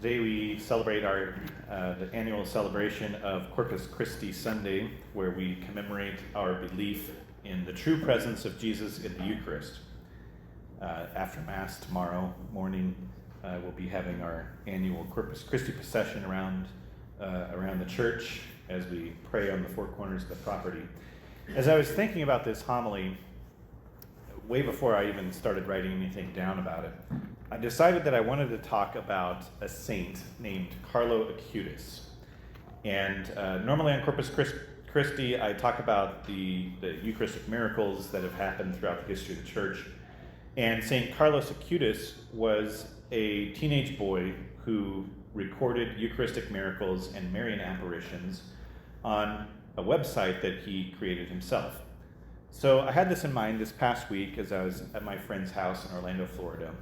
Today we celebrate the annual celebration of Corpus Christi Sunday, where we commemorate our belief in the true presence of Jesus in the Eucharist. After Mass tomorrow morning, we'll be having our annual Corpus Christi procession around the church as we pray on the four corners of the property. As I was thinking about this homily, way before I even started writing anything down about it, I decided that I wanted to talk about a saint named Carlo Acutis. And normally on Corpus Christi, I talk about the Eucharistic miracles that have happened throughout the history of the church. And St. Carlos Acutis was a teenage boy who recorded Eucharistic miracles and Marian apparitions on a website that he created himself. So I had this in mind this past week as I was at my friend's house in Orlando, Florida.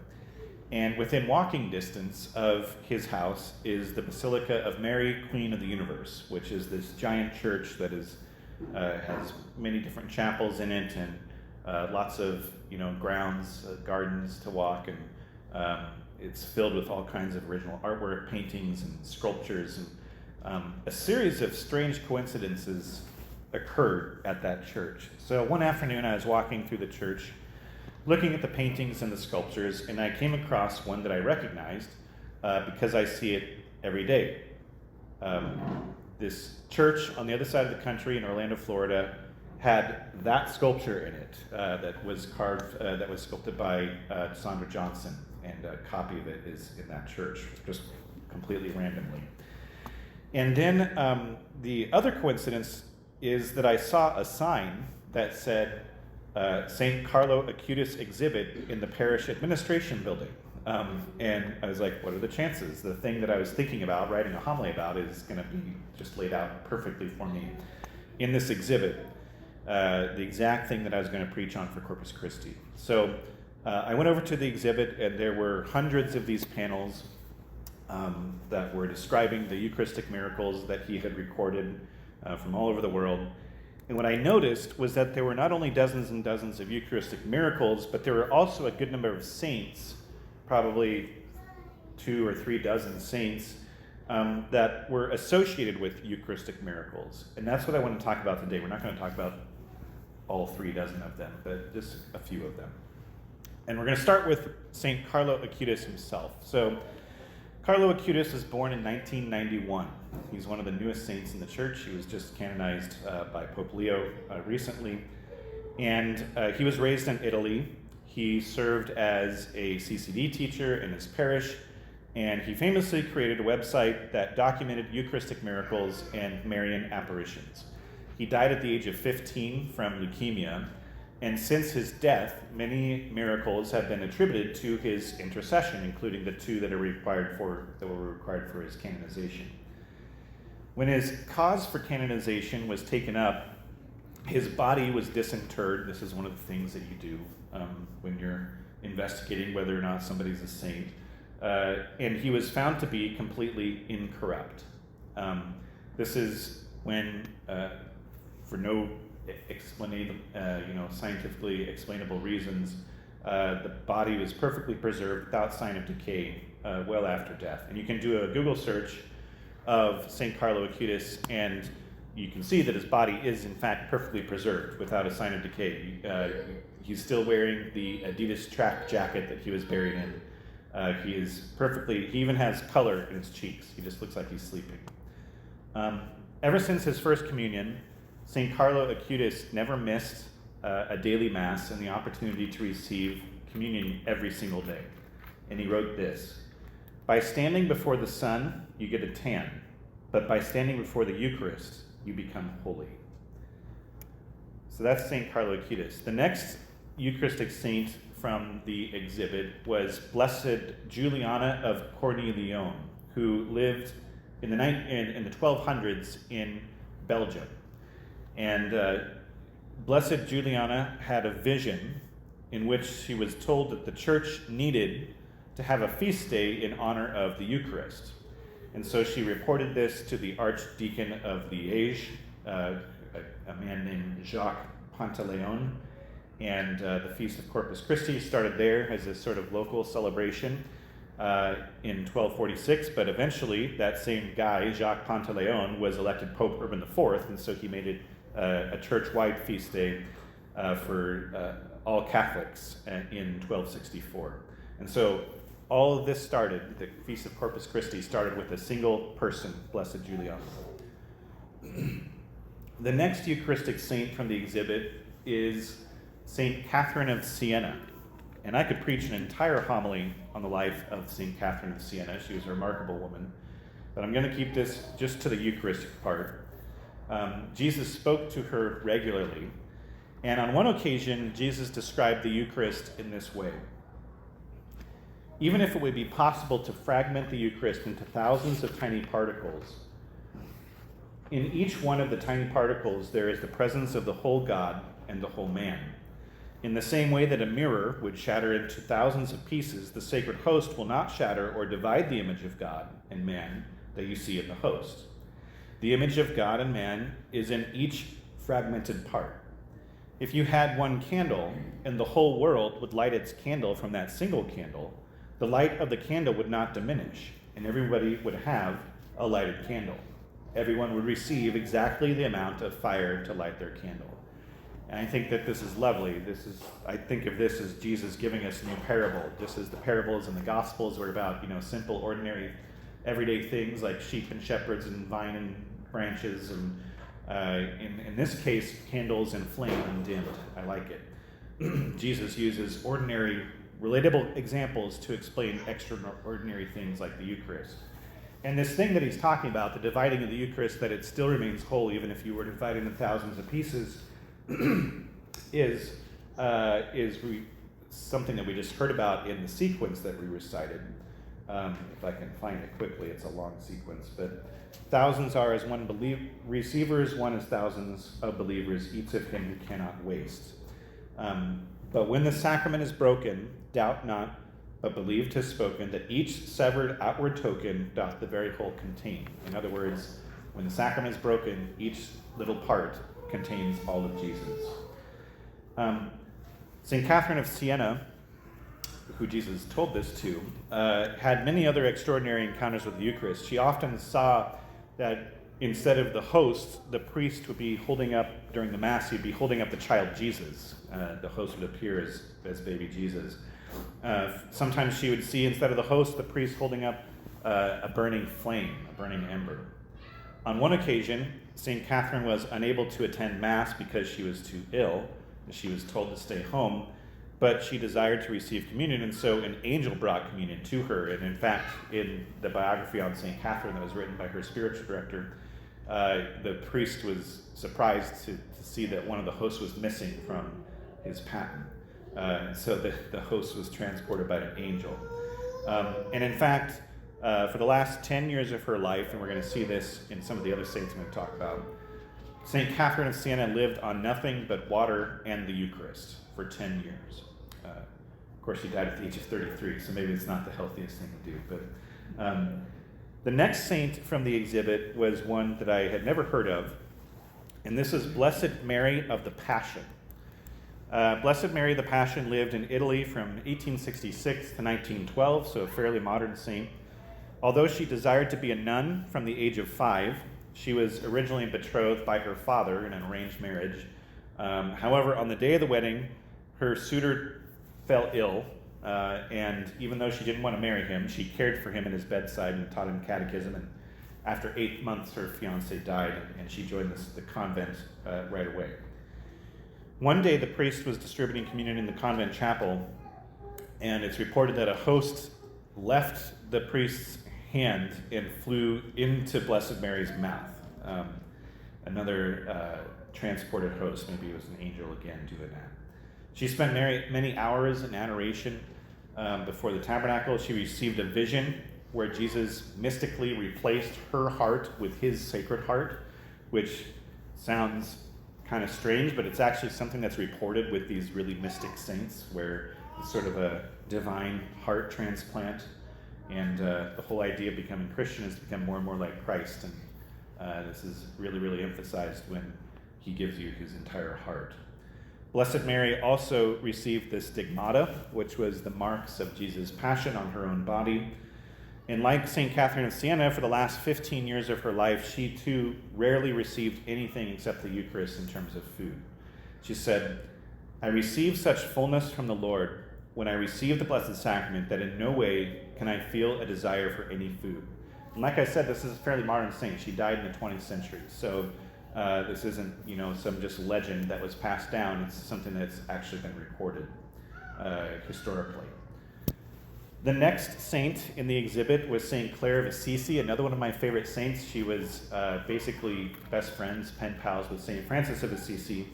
And within walking distance of his house is the Basilica of Mary, Queen of the Universe, which is this giant church that has many different chapels in it and lots of grounds, gardens to walk, and it's filled with all kinds of original artwork, paintings, and sculptures. And a series of strange coincidences occurred at that church. So one afternoon I was walking through the church, looking at the paintings and the sculptures, and I came across one that I recognized because I see it every day. This church on the other side of the country in Orlando, Florida, had that sculpture in it that was sculpted by Sandra Johnson, and a copy of it is in that church, just completely randomly. And then the other coincidence is that I saw a sign that said, St. Carlo Acutis exhibit in the parish administration building. And I was like, what are the chances? The thing that I was thinking about, writing a homily about, is going to be just laid out perfectly for me in this exhibit, the exact thing that I was going to preach on for Corpus Christi. So I went over to the exhibit, and there were hundreds of these panels that were describing the Eucharistic miracles that he had recorded from all over the world. And what I noticed was that there were not only dozens and dozens of Eucharistic miracles, but there were also a good number of saints, probably 2 or 3 dozen saints, that were associated with Eucharistic miracles. And that's what I want to talk about today. We're not going to talk about all 3 dozen of them, but just a few of them. And we're going to start with St. Carlo Acutis himself. So Carlo Acutis was born in 1991. He's one of the newest saints in the church. He was just canonized by Pope Leo recently. And he was raised in Italy. He served as a CCD teacher in his parish, and he famously created a website that documented Eucharistic miracles and Marian apparitions. He died at the age of 15 from leukemia, and since his death, many miracles have been attributed to his intercession, including the 2 that were required for his canonization. When his cause for canonization was taken up, his body was disinterred. This is one of the things that you do when you're investigating whether or not somebody's a saint. And he was found to be completely incorrupt. This is when, for no scientifically explainable reasons, the body was perfectly preserved without sign of decay well after death. And you can do a Google search of St. Carlo Acutis, and you can see that his body is in fact perfectly preserved without a sign of decay. He's still wearing the Adidas track jacket that he was buried in. He even has color in his cheeks. He just looks like he's sleeping. Ever since his first communion, St. Carlo Acutis never missed a daily Mass and the opportunity to receive communion every single day. And he wrote this: "By standing before the sun, you get a tan, but by standing before the Eucharist, you become holy." So that's St. Carlo Acutis. The next Eucharistic saint from the exhibit was Blessed Juliana of Cornilione, who lived in the 1200s in Belgium. And Blessed Juliana had a vision in which she was told that the church needed to have a feast day in honor of the Eucharist. And so she reported this to the Archdeacon of Liège, a man named Jacques Pantaleon, and the Feast of Corpus Christi started there as a sort of local celebration. in 1246, but eventually that same guy, Jacques Pantaleon, was elected Pope Urban IV, and so he made it a church-wide feast day for all Catholics in 1264. And so all of this started, the Feast of Corpus Christi started with a single person, Blessed Julian. The next Eucharistic saint from the exhibit is St. Catherine of Siena. And I could preach an entire homily on the life of St. Catherine of Siena. She was a remarkable woman. But I'm going to keep this just to the Eucharistic part. Jesus spoke to her regularly. And on one occasion, Jesus described the Eucharist in this way. Even if it would be possible to fragment the Eucharist into thousands of tiny particles, in each one of the tiny particles there is the presence of the whole God and the whole man. In the same way that a mirror would shatter into thousands of pieces, the sacred host will not shatter or divide the image of God and man that you see in the host. The image of God and man is in each fragmented part. If you had one candle and the whole world would light its candle from that single candle, the light of the candle would not diminish, and everybody would have a lighted candle. Everyone would receive exactly the amount of fire to light their candle. And I think that this is lovely. I think of this as Jesus giving us a new parable, just as the parables in the Gospels were about, simple, ordinary, everyday things like sheep and shepherds and vine and branches, and in this case, candles and flame undimmed. I like it. Jesus uses ordinary, relatable examples to explain extraordinary things like the Eucharist. And this thing that he's talking about, the dividing of the Eucharist, that it still remains whole even if you were dividing in thousands of pieces, is something that we just heard about in the sequence that we recited. If I can find it quickly, it's a long sequence, but thousands are as one receivers, one as thousands of believers, each of him who cannot waste. But when the sacrament is broken, doubt not, but believe 'tis spoken, that each severed outward token doth the very whole contain. In other words, when the sacrament is broken, each little part contains all of Jesus. St. Catherine of Siena, who Jesus told this to, had many other extraordinary encounters with the Eucharist. She often saw that instead of the host, the priest would be holding up, during the Mass, he'd be holding up the child Jesus. The host would appear as baby Jesus. Sometimes she would see, instead of the host, the priest holding up a burning flame, a burning ember. On one occasion, St. Catherine was unable to attend Mass because she was too ill. She was told to stay home, but she desired to receive communion, and so an angel brought communion to her. And in fact, in the biography on St. Catherine that was written by her spiritual director, the priest was surprised to see that one of the hosts was missing from his paten. So the host was transported by an angel. And in fact, for the last 10 years of her life, and we're going to see this in some of the other saints I'm going to talk about, St. Catherine of Siena lived on nothing but water and the Eucharist for 10 years. Of course, she died at the age of 33, so maybe it's not the healthiest thing to do. But the next saint from the exhibit was one that I had never heard of, and this is Blessed Mary of the Passion. Blessed Mary of the Passion lived in Italy from 1866 to 1912, so a fairly modern saint. Although she desired to be a nun from the age of 5, she was originally betrothed by her father in an arranged marriage. However, on the day of the wedding, her suitor fell ill, and even though she didn't want to marry him, she cared for him at his bedside and taught him catechism. And after 8 months, her fiancé died, and she joined the convent right away. One day, the priest was distributing communion in the convent chapel, and it's reported that a host left the priest's hand and flew into Blessed Mary's mouth. Another transported host, maybe it was an angel again doing that. She spent many hours in adoration before the tabernacle. She received a vision where Jesus mystically replaced her heart with his sacred heart, which sounds kind of strange, but it's actually something that's reported with these really mystic saints, where it's sort of a divine heart transplant. And the whole idea of becoming Christian is to become more and more like Christ. And this is really, really emphasized when he gives you his entire heart. Blessed Mary also received the stigmata, which was the marks of Jesus' passion on her own body. And like St. Catherine of Siena, for the last 15 years of her life, she too rarely received anything except the Eucharist in terms of food. She said, "I received such fullness from the Lord when I received the Blessed Sacrament that in no way can I feel a desire for any food." And like I said, this is a fairly modern saint. She died in the 20th century. So this isn't, some just legend that was passed down. It's something that's actually been recorded historically. The next saint in the exhibit was St. Clare of Assisi, another one of my favorite saints. She was basically best friends, pen pals with St. Francis of Assisi.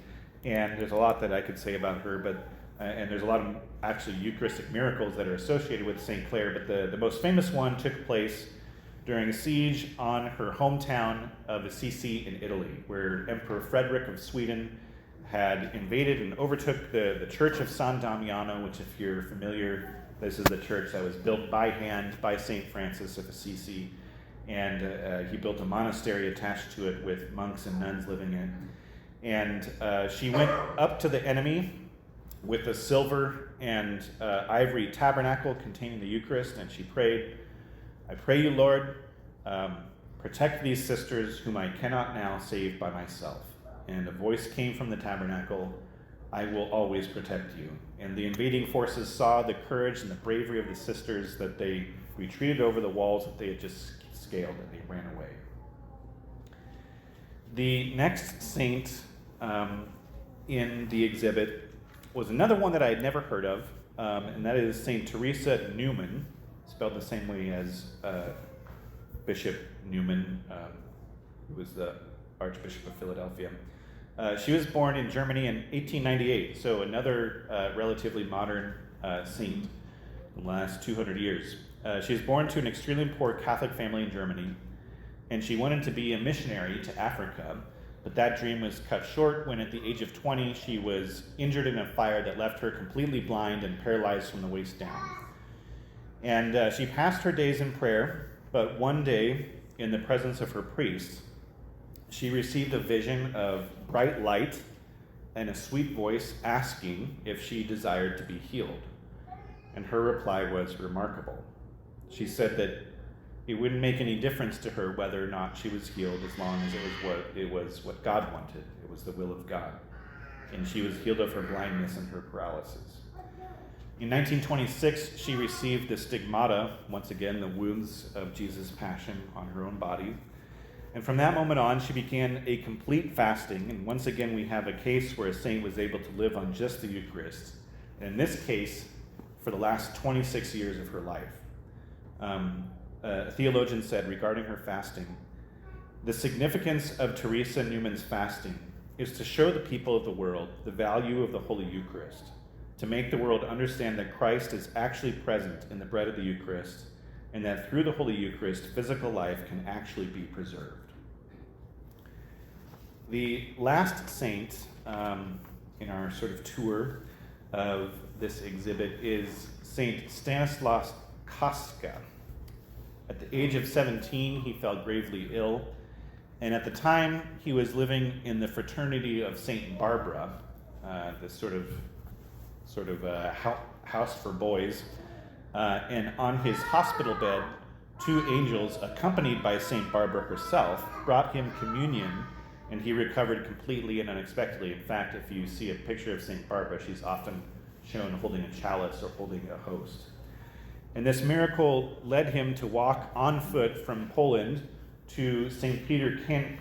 And there's a lot that I could say about her, but and there's a lot of actually Eucharistic miracles that are associated with St. Clare, but the most famous one took place during a siege on her hometown of Assisi in Italy, where Emperor Frederick of Sweden had invaded and overtook the Church of San Damiano, which, if you're familiar, this is the church that was built by hand by St. Francis of Assisi, and he built a monastery attached to it with monks and nuns living in. And she went up to the enemy with a silver and ivory tabernacle containing the Eucharist, and she prayed, "I pray you, Lord, protect these sisters whom I cannot now save by myself." And a voice came from the tabernacle, "I will always protect you." And the invading forces saw the courage and the bravery of the sisters, that they retreated over the walls that they had just scaled, and they ran away. The next saint in the exhibit was another one that I had never heard of, and that is St. Teresa Newman, spelled the same way as Bishop Newman, who was the Archbishop of Philadelphia. She was born in Germany in 1898, so another relatively modern saint in the last 200 years. She was born to an extremely poor Catholic family in Germany, and she wanted to be a missionary to Africa, but that dream was cut short when at the age of 20 she was injured in a fire that left her completely blind and paralyzed from the waist down. And she passed her days in prayer, but one day, in the presence of her priest, she received a vision of bright light and a sweet voice asking if she desired to be healed. And her reply was remarkable. She said that it wouldn't make any difference to her whether or not she was healed, as long as it was what God wanted. It was the will of God. And she was healed of her blindness and her paralysis. In 1926, she received the stigmata, once again, the wounds of Jesus' passion on her own body. And from that moment on, she began a complete fasting. And once again, we have a case where a saint was able to live on just the Eucharist. And in this case, for the last 26 years of her life. A theologian said regarding her fasting, "The significance of Teresa Newman's fasting is to show the people of the world the value of the Holy Eucharist, to make the world understand that Christ is actually present in the bread of the Eucharist, and that through the Holy Eucharist, physical life can actually be preserved." The last saint in our sort of tour of this exhibit is Saint Stanislas Kostka. At the age of 17, he fell gravely ill, and at the time, he was living in the fraternity of Saint Barbara, this sort of house for boys. And on his hospital bed, two angels, accompanied by Saint Barbara herself, brought him communion, and he recovered completely and unexpectedly. In fact, if you see a picture of Saint Barbara, she's often shown holding a chalice or holding a host. And this miracle led him to walk on foot from Poland to St. Peter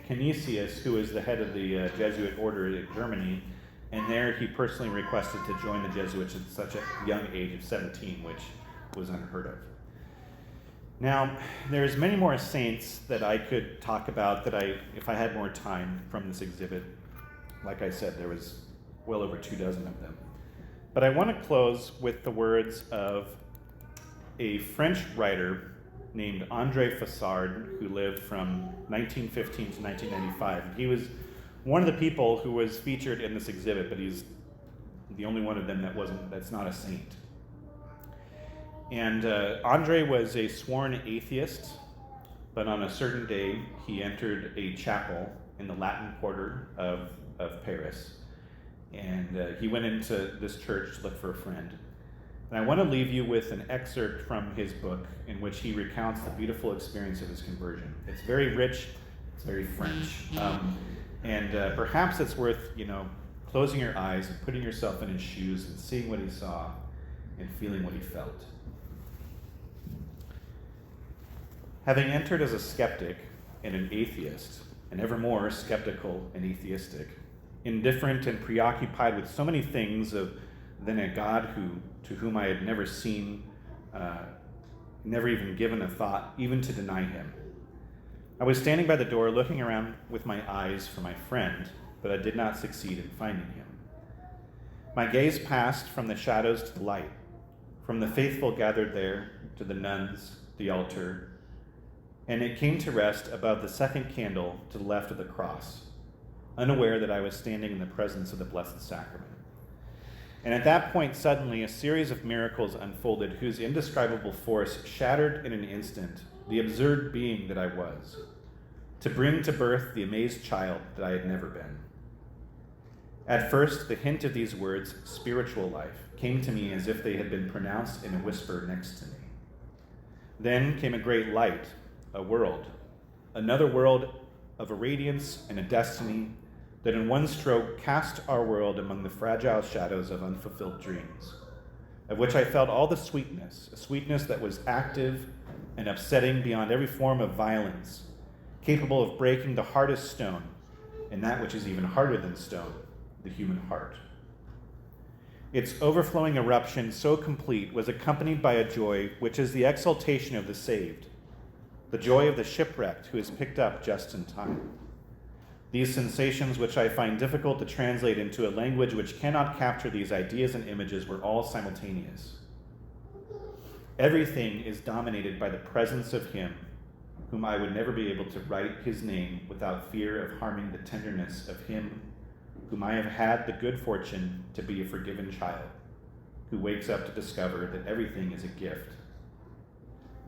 Canisius, who is the head of the Jesuit order in Germany, and there he personally requested to join the Jesuits at such a young age of 17, which was unheard of. Now, there's many more saints that I could talk about if I had more time from this exhibit. Like I said, there was well over 24 of them. But I want to close with the words of a French writer named André Fassard, who lived from 1915 to 1995. He was one of the people who was featured in this exhibit, but he's the only one of them that's not a saint. And André was a sworn atheist, but on a certain day, he entered a chapel in the Latin Quarter of Paris. and he went into this church to look for a friend. And I want to leave you with an excerpt from his book in which he recounts the beautiful experience of his conversion. It's very rich, it's very French, and perhaps it's worth, closing your eyes and putting yourself in his shoes and seeing what he saw and feeling what he felt. Having entered as a skeptic and an atheist, and evermore skeptical and atheistic, indifferent and preoccupied with so many things than a God to whom I had never seen, never even given a thought, even to deny him. I was standing by the door looking around with my eyes for my friend, but I did not succeed in finding him. My gaze passed from the shadows to the light, from the faithful gathered there to the nuns, the altar, and it came to rest above the second candle to the left of the cross, unaware that I was standing in the presence of the Blessed Sacrament. And at that point, suddenly, a series of miracles unfolded whose indescribable force shattered in an instant the absurd being that I was, to bring to birth the amazed child that I had never been. At first, the hint of these words, spiritual life, came to me as if they had been pronounced in a whisper next to me. Then came a great light, a world, another world of a radiance and a destiny that in one stroke cast our world among the fragile shadows of unfulfilled dreams, of which I felt all the sweetness, a sweetness that was active and upsetting beyond every form of violence, capable of breaking the hardest stone, and that which is even harder than stone, the human heart. Its overflowing eruption, so complete, was accompanied by a joy which is the exultation of the saved, the joy of the shipwrecked who is picked up just in time. These sensations, which I find difficult to translate into a language which cannot capture these ideas and images, were all simultaneous. Everything is dominated by the presence of him whom I would never be able to write his name without fear of harming the tenderness of him whom I have had the good fortune to be a forgiven child, who wakes up to discover that everything is a gift.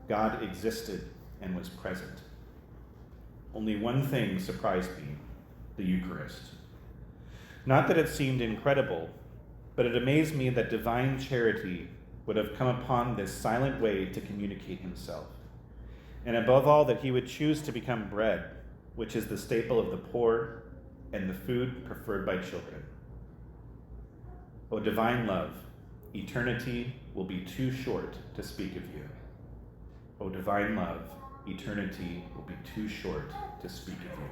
God existed and was present. Only one thing surprised me, the Eucharist. Not that it seemed incredible, but it amazed me that divine charity would have come upon this silent way to communicate himself. And above all, that he would choose to become bread, which is the staple of the poor and the food preferred by children. O divine love, eternity will be too short to speak of you. O divine love, eternity will be too short to speak of you.